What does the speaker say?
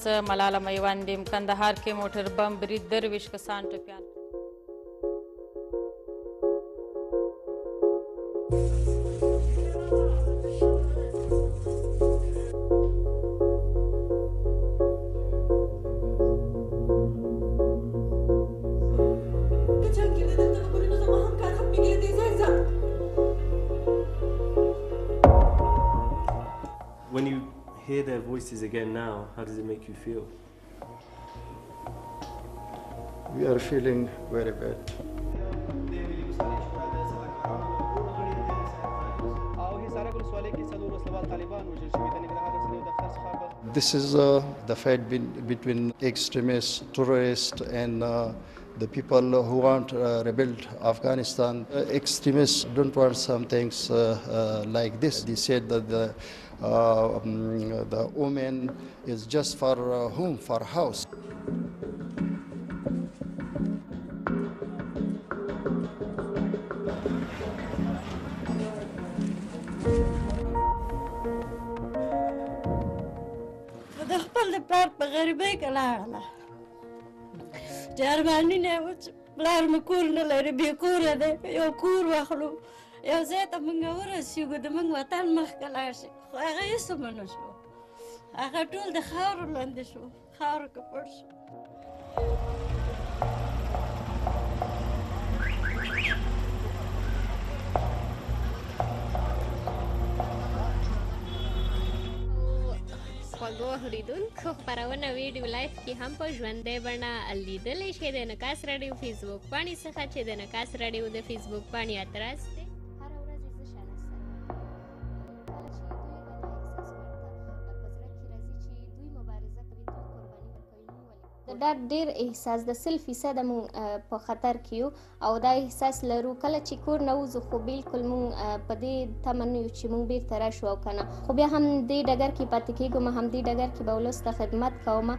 څه ملاله میوندیم کندهار کې موټر بم برید 23 کسان ټپیان. When you hear their voices again now, how does it make you feel? We are feeling very bad. This is the fight between extremists, terrorists, and the people who want to rebuild Afghanistan. Extremists don't want some things like this. They said that the woman is just for home, for house. د خپل د پلار په غریبۍ کې لاړله چې ارمانونه یې و چې پلار مې کور نه لري بې کوره دی یو کور واخلو یو ځای ته موږ ورسېږو د موږ وطن مخکې لاړ شي خو هغه هېڅ ونه شو هغه ټول د خاورو لاندې شو خاورو کې پټ شو. خوږو اورېدونکو خپرونه ویډیو لایف کې هم په ژوندۍ بڼه لیدلی شئ د انعکاس راډیو فیسبوک پاڼې څخه چې د انعکاس راډیو د فیسبوک پاڼې ادرس دی. هره ورځ زه شانه سره کله چې دوی غنا احساس ورته په زړه کې راځي چې دوی مبارزه کوي دوی قرباني ورکوي موږ ولې د ډاډ ډېر احساس د 100% موږ په خطر کې یو او دا احساس لرو کله چې کور نه وځو خو بالکل موږ په دې تمه نه یو چې موږ بېرته راشو او که نه خو بیا هم دې ډګر کې پاتې کېږو ما هم دې ډګر کې به ولس ته خدمت کوم.